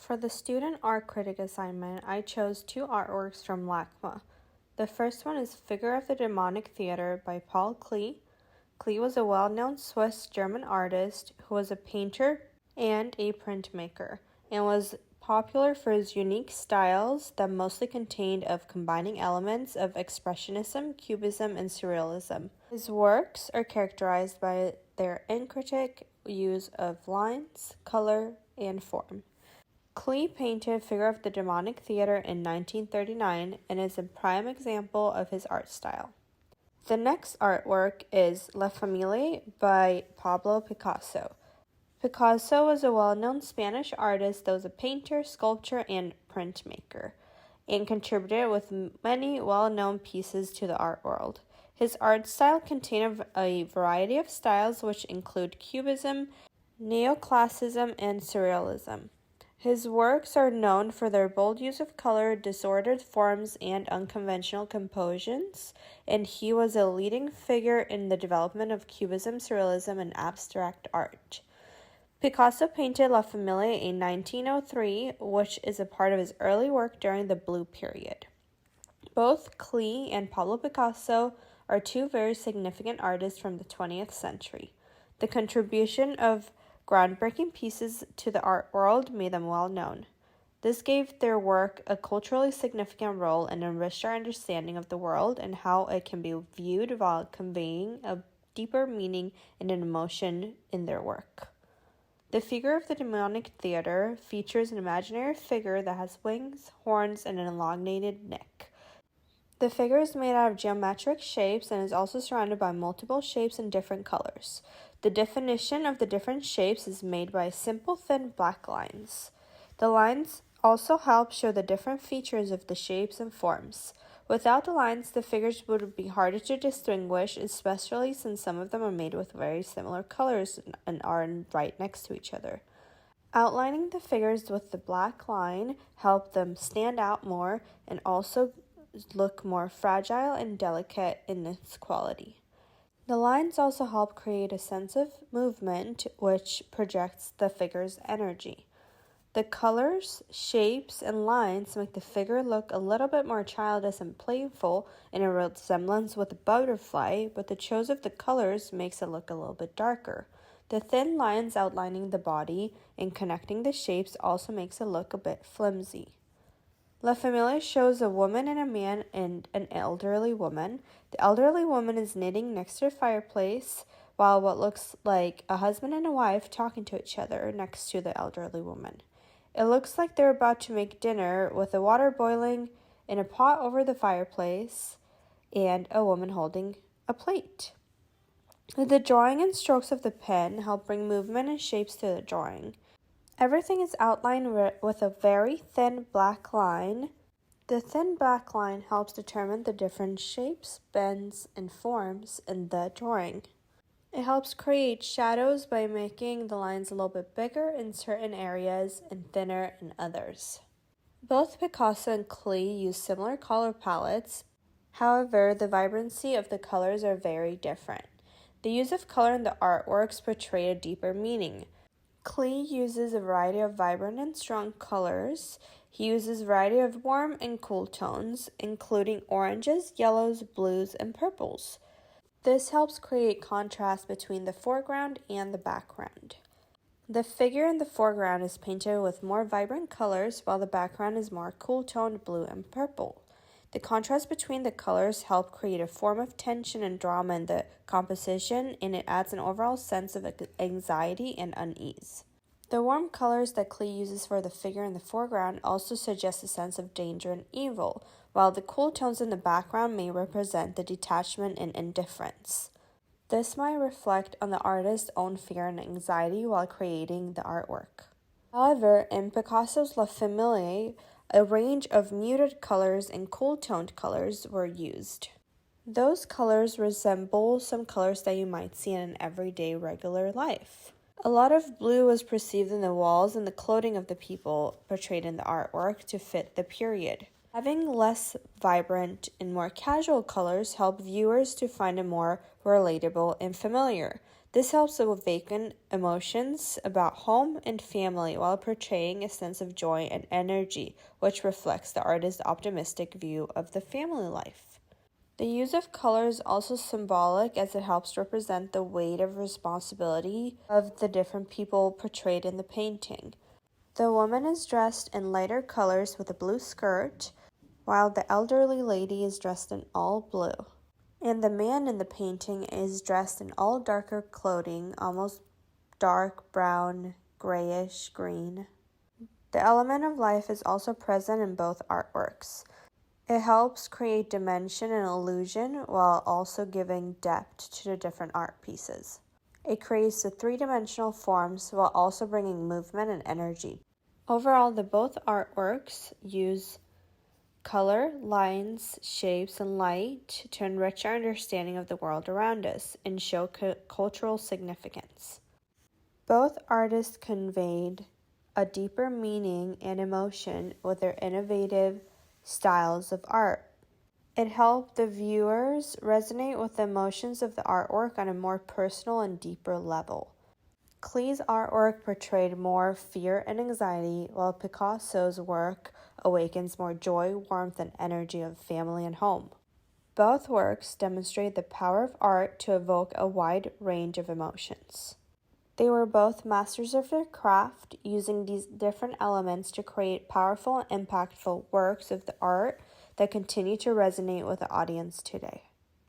For the student art critic assignment, I chose two artworks from LACMA. The first one is Figure of the Demonic Theater by Paul Klee. Klee was a well-known Swiss-German artist who was a painter and a printmaker, and was popular for his unique styles that mostly contained of combining elements of Expressionism, Cubism, and Surrealism. His works are characterized by their incretic use of lines, color, and form. Klee painted Figure of the Demonic Theater in 1939 and is a prime example of his art style. The next artwork is La Familia by Pablo Picasso. Picasso was a well-known Spanish artist that was a painter, sculptor, and printmaker, and contributed with many well-known pieces to the art world. His art style contained a variety of styles which include Cubism, Neoclassicism, and Surrealism. His works are known for their bold use of color, disordered forms, and unconventional compositions, and he was a leading figure in the development of Cubism, Surrealism, and abstract art. Picasso painted La Familia in 1903, which is a part of his early work during the Blue Period. Both Klee and Pablo Picasso are two very significant artists from the 20th century. The contribution of groundbreaking pieces to the art world made them well known. This gave their work a culturally significant role and enriched our understanding of the world and how it can be viewed while conveying a deeper meaning and an emotion in their work. The Figure of the Demonic Theater features an imaginary figure that has wings, horns, and an elongated neck. The figure is made out of geometric shapes and is also surrounded by multiple shapes in different colors. The definition of the different shapes is made by simple thin black lines. The lines also help show the different features of the shapes and forms. Without the lines, the figures would be harder to distinguish, especially since some of them are made with very similar colors and are right next to each other. Outlining the figures with the black line help them stand out more and also look more fragile and delicate in its quality. The lines also help create a sense of movement, which projects the figure's energy. The colors, shapes, and lines make the figure look a little bit more childish and playful in a resemblance with a butterfly, but the choice of the colors makes it look a little bit darker. The thin lines outlining the body and connecting the shapes also makes it look a bit flimsy. La Familia shows a woman and a man and an elderly woman. The elderly woman is knitting next to a fireplace, while what looks like a husband and a wife talking to each other next to the elderly woman. It looks like they're about to make dinner with the water boiling in a pot over the fireplace and a woman holding a plate. The drawing and strokes of the pen help bring movement and shapes to the drawing. Everything is outlined with a very thin black line. The thin black line helps determine the different shapes, bends, and forms in the drawing. It helps create shadows by making the lines a little bit bigger in certain areas and thinner in others. Both Picasso and Klee use similar color palettes. However, the vibrancy of the colors are very different. The use of color in the artworks portray a deeper meaning. Klee uses a variety of vibrant and strong colors. He uses a variety of warm and cool tones, including oranges, yellows, blues, and purples. This helps create contrast between the foreground and the background. The figure in the foreground is painted with more vibrant colors, while the background is more cool-toned blue and purple. The contrast between the colors help create a form of tension and drama in the composition, and it adds an overall sense of anxiety and unease. The warm colors that Klee uses for the figure in the foreground also suggest a sense of danger and evil, while the cool tones in the background may represent the detachment and indifference. This might reflect on the artist's own fear and anxiety while creating the artwork. However, in Picasso's La Familia, a range of muted colors and cool-toned colors were used. Those colors resemble some colors that you might see in an everyday regular life. A lot of blue was perceived in the walls and the clothing of the people portrayed in the artwork to fit the period. Having less vibrant and more casual colors help viewers to find it more relatable and familiar. This helps awaken emotions about home and family while portraying a sense of joy and energy, which reflects the artist's optimistic view of the family life. The use of color is also symbolic as it helps represent the weight of responsibility of the different people portrayed in the painting. The woman is dressed in lighter colors with a blue skirt, while the elderly lady is dressed in all blue. And the man in the painting is dressed in all darker clothing, almost dark brown, grayish green. The element of life is also present in both artworks. It helps create dimension and illusion while also giving depth to the different art pieces. It creates the three-dimensional forms while also bringing movement and energy. Overall, both artworks use color, lines, shapes, and light to enrich our understanding of the world around us and show cultural significance. Both artists conveyed a deeper meaning and emotion with their innovative styles of art. It helped the viewers resonate with the emotions of the artwork on a more personal and deeper level. Klee's artwork portrayed more fear and anxiety, while Picasso's work awakens more joy, warmth, and energy of family and home. Both works demonstrate the power of art to evoke a wide range of emotions. They were both masters of their craft, using these different elements to create powerful and impactful works of the art that continue to resonate with the audience today.